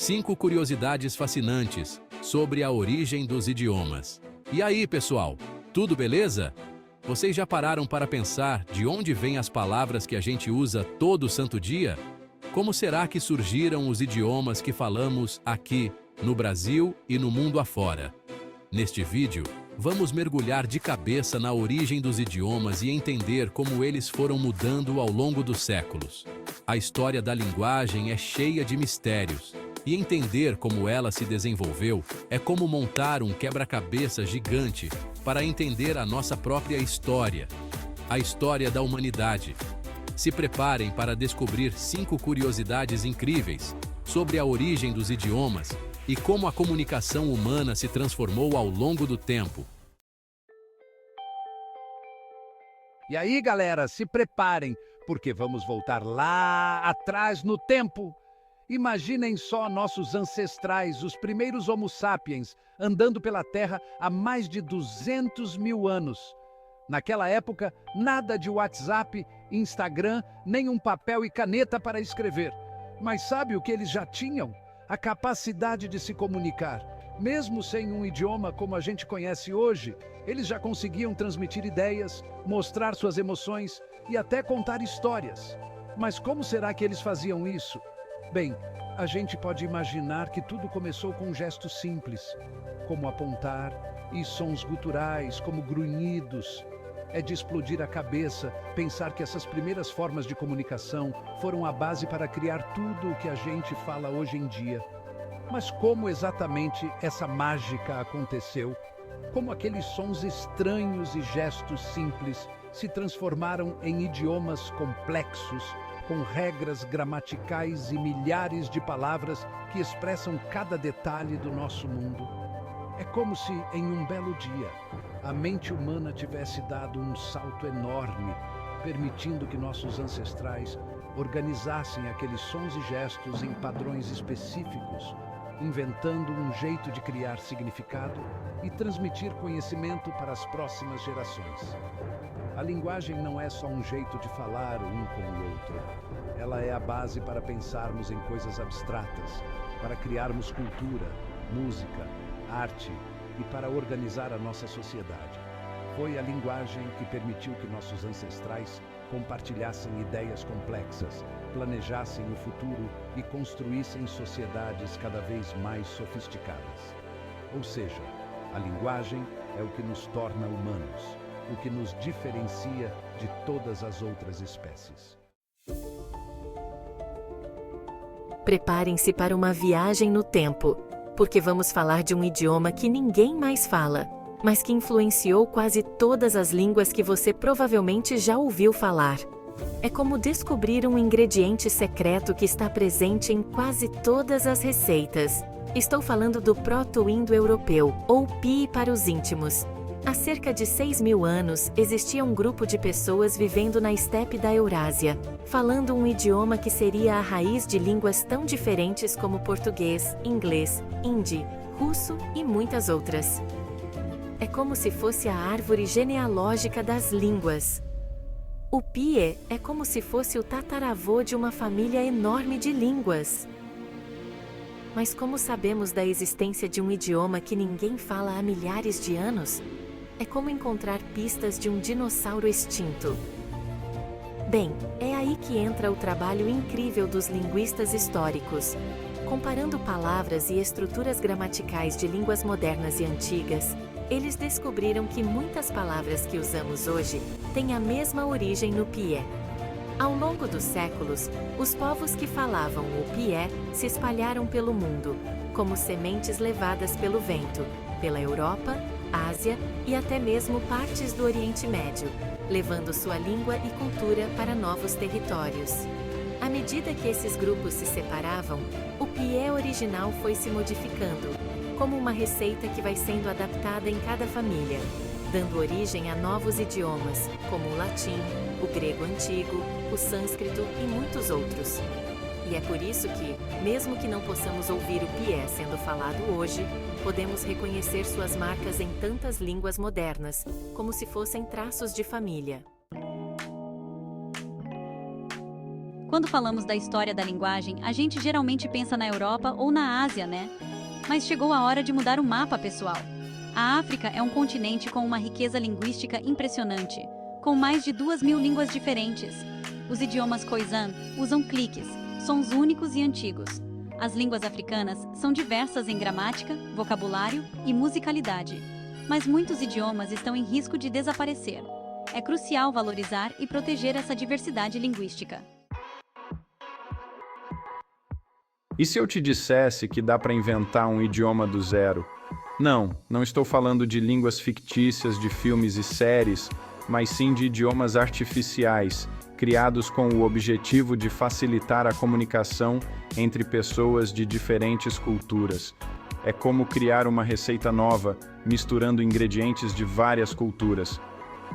5 curiosidades fascinantes sobre a origem dos idiomas. E aí, pessoal, tudo beleza? Vocês já pararam para pensar de onde vêm as palavras que a gente usa todo santo dia? Como será que surgiram os idiomas que falamos aqui, no Brasil e no mundo afora? Neste vídeo, vamos mergulhar de cabeça na origem dos idiomas e entender como eles foram mudando ao longo dos séculos. A história da linguagem é cheia de mistérios, e entender como ela se desenvolveu é como montar um quebra-cabeça gigante para entender a nossa própria história, a história da humanidade. Se preparem para descobrir 5 curiosidades incríveis sobre a origem dos idiomas e como a comunicação humana se transformou ao longo do tempo. E aí, galera, se preparem, porque vamos voltar lá atrás no tempo. Imaginem só nossos ancestrais, os primeiros Homo sapiens, andando pela Terra há mais de 200 mil anos. Naquela época, nada de WhatsApp, Instagram, nem um papel e caneta para escrever. Mas sabe o que eles já tinham? A capacidade de se comunicar. Mesmo sem um idioma como a gente conhece hoje, eles já conseguiam transmitir ideias, mostrar suas emoções e até contar histórias. Mas como será que eles faziam isso? Bem, a gente pode imaginar que tudo começou com um gesto simples, como apontar, e sons guturais, como grunhidos. É de explodir a cabeça pensar que essas primeiras formas de comunicação foram a base para criar tudo o que a gente fala hoje em dia. Mas como exatamente essa mágica aconteceu? Como aqueles sons estranhos e gestos simples se transformaram em idiomas complexos, com regras gramaticais e milhares de palavras que expressam cada detalhe do nosso mundo? É como se, em um belo dia, a mente humana tivesse dado um salto enorme, permitindo que nossos ancestrais organizassem aqueles sons e gestos em padrões específicos, inventando um jeito de criar significado e transmitir conhecimento para as próximas gerações. A linguagem não é só um jeito de falar um com o outro. Ela é a base para pensarmos em coisas abstratas, para criarmos cultura, música, arte e para organizar a nossa sociedade. Foi a linguagem que permitiu que nossos ancestrais compartilhassem ideias complexas, planejassem o futuro e construíssem sociedades cada vez mais sofisticadas. Ou seja, a linguagem é o que nos torna humanos, o que nos diferencia de todas as outras espécies. Preparem-se para uma viagem no tempo, porque vamos falar de um idioma que ninguém mais fala, mas que influenciou quase todas as línguas que você provavelmente já ouviu falar. É como descobrir um ingrediente secreto que está presente em quase todas as receitas. Estou falando do proto-indo-europeu, ou PIE para os íntimos. Há cerca de 6.000 anos, existia um grupo de pessoas vivendo na estepe da Eurásia, falando um idioma que seria a raiz de línguas tão diferentes como português, inglês, hindi, russo e muitas outras. É como se fosse a árvore genealógica das línguas. O PIE é como se fosse o tataravô de uma família enorme de línguas. Mas como sabemos da existência de um idioma que ninguém fala há milhares de anos? É como encontrar pistas de um dinossauro extinto. Bem, é aí que entra o trabalho incrível dos linguistas históricos. Comparando palavras e estruturas gramaticais de línguas modernas e antigas, eles descobriram que muitas palavras que usamos hoje têm a mesma origem no PIE. Ao longo dos séculos, os povos que falavam o PIE se espalharam pelo mundo, como sementes levadas pelo vento, pela Europa, Ásia e até mesmo partes do Oriente Médio, levando sua língua e cultura para novos territórios. À medida que esses grupos se separavam, o PIE original foi se modificando, como uma receita que vai sendo adaptada em cada família, dando origem a novos idiomas, como o latim, o grego antigo, o sânscrito e muitos outros. E é por isso que, mesmo que não possamos ouvir o PIE sendo falado hoje, podemos reconhecer suas marcas em tantas línguas modernas, como se fossem traços de família. Quando falamos da história da linguagem, a gente geralmente pensa na Europa ou na Ásia, né? Mas chegou a hora de mudar o mapa, pessoal. A África é um continente com uma riqueza linguística impressionante, com mais de 2.000 línguas diferentes. Os idiomas Khoisan usam cliques, sons únicos e antigos. As línguas africanas são diversas em gramática, vocabulário e musicalidade. Mas muitos idiomas estão em risco de desaparecer. É crucial valorizar e proteger essa diversidade linguística. E se eu te dissesse que dá para inventar um idioma do zero? Não estou falando de línguas fictícias de filmes e séries, mas sim de idiomas artificiais, criados com o objetivo de facilitar a comunicação entre pessoas de diferentes culturas. É como criar uma receita nova, misturando ingredientes de várias culturas.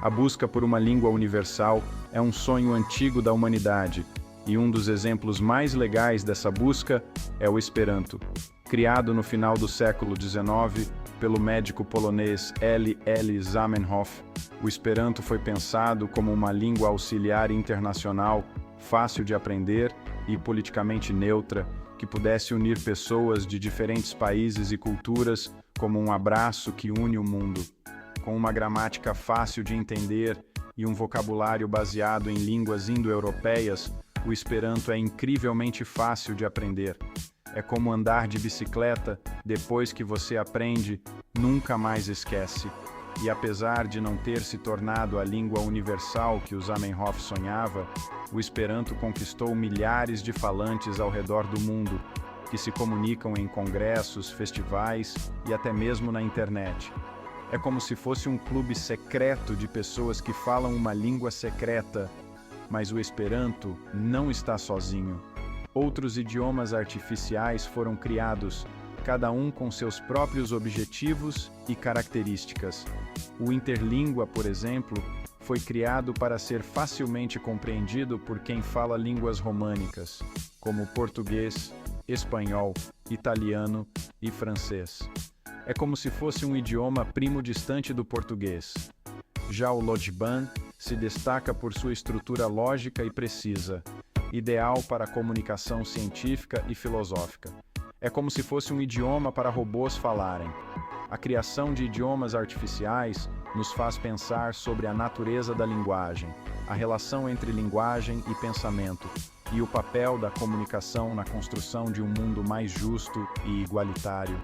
A busca por uma língua universal é um sonho antigo da humanidade, e um dos exemplos mais legais dessa busca é o Esperanto. Criado no final do século XIX pelo médico polonês L. Zamenhof, o Esperanto foi pensado como uma língua auxiliar internacional, fácil de aprender e politicamente neutra, que pudesse unir pessoas de diferentes países e culturas como um abraço que une o mundo. Com uma gramática fácil de entender e um vocabulário baseado em línguas indo-europeias, o Esperanto é incrivelmente fácil de aprender. É como andar de bicicleta, depois que você aprende, nunca mais esquece. E apesar de não ter se tornado a língua universal que o Zamenhof sonhava, o Esperanto conquistou milhares de falantes ao redor do mundo, que se comunicam em congressos, festivais e até mesmo na internet. É como se fosse um clube secreto de pessoas que falam uma língua secreta, mas o Esperanto não está sozinho. Outros idiomas artificiais foram criados, cada um com seus próprios objetivos e características. O Interlingua, por exemplo, foi criado para ser facilmente compreendido por quem fala línguas românicas, como português, espanhol, italiano e francês. É como se fosse um idioma primo distante do português. Já o Lojban se destaca por sua estrutura lógica e precisa, ideal para a comunicação científica e filosófica. É como se fosse um idioma para robôs falarem. A criação de idiomas artificiais nos faz pensar sobre a natureza da linguagem, a relação entre linguagem e pensamento, e o papel da comunicação na construção de um mundo mais justo e igualitário.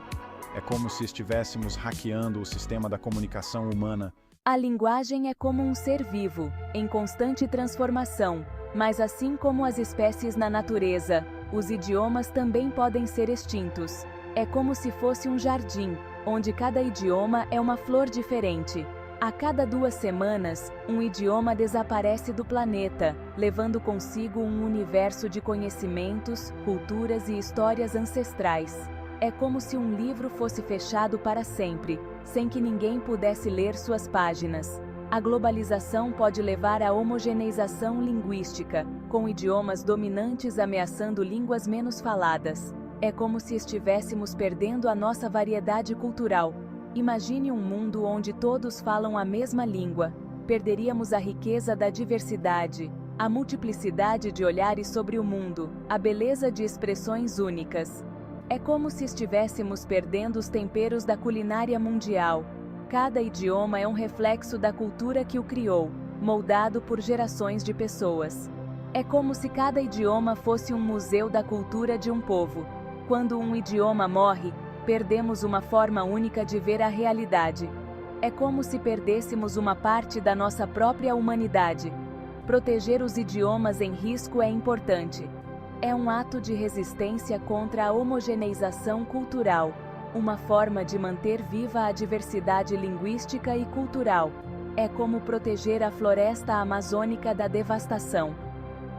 É como se estivéssemos hackeando o sistema da comunicação humana. A linguagem é como um ser vivo, em constante transformação, mas assim como as espécies na natureza, os idiomas também podem ser extintos. É como se fosse um jardim, onde cada idioma é uma flor diferente. A cada 2 semanas, um idioma desaparece do planeta, levando consigo um universo de conhecimentos, culturas e histórias ancestrais. É como se um livro fosse fechado para sempre, sem que ninguém pudesse ler suas páginas. A globalização pode levar à homogeneização linguística, com idiomas dominantes ameaçando línguas menos faladas. É como se estivéssemos perdendo a nossa variedade cultural. Imagine um mundo onde todos falam a mesma língua. Perderíamos a riqueza da diversidade, a multiplicidade de olhares sobre o mundo, a beleza de expressões únicas. É como se estivéssemos perdendo os temperos da culinária mundial. Cada idioma é um reflexo da cultura que o criou, moldado por gerações de pessoas. É como se cada idioma fosse um museu da cultura de um povo. Quando um idioma morre, perdemos uma forma única de ver a realidade. É como se perdêssemos uma parte da nossa própria humanidade. Proteger os idiomas em risco é importante. É um ato de resistência contra a homogeneização cultural, uma forma de manter viva a diversidade linguística e cultural. É como proteger a floresta amazônica da devastação.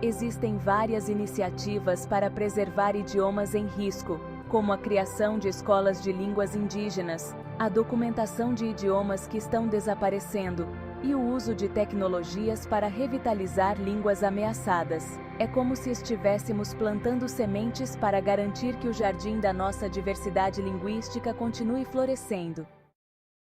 Existem várias iniciativas para preservar idiomas em risco, como a criação de escolas de línguas indígenas, a documentação de idiomas que estão desaparecendo e o uso de tecnologias para revitalizar línguas ameaçadas. É como se estivéssemos plantando sementes para garantir que o jardim da nossa diversidade linguística continue florescendo.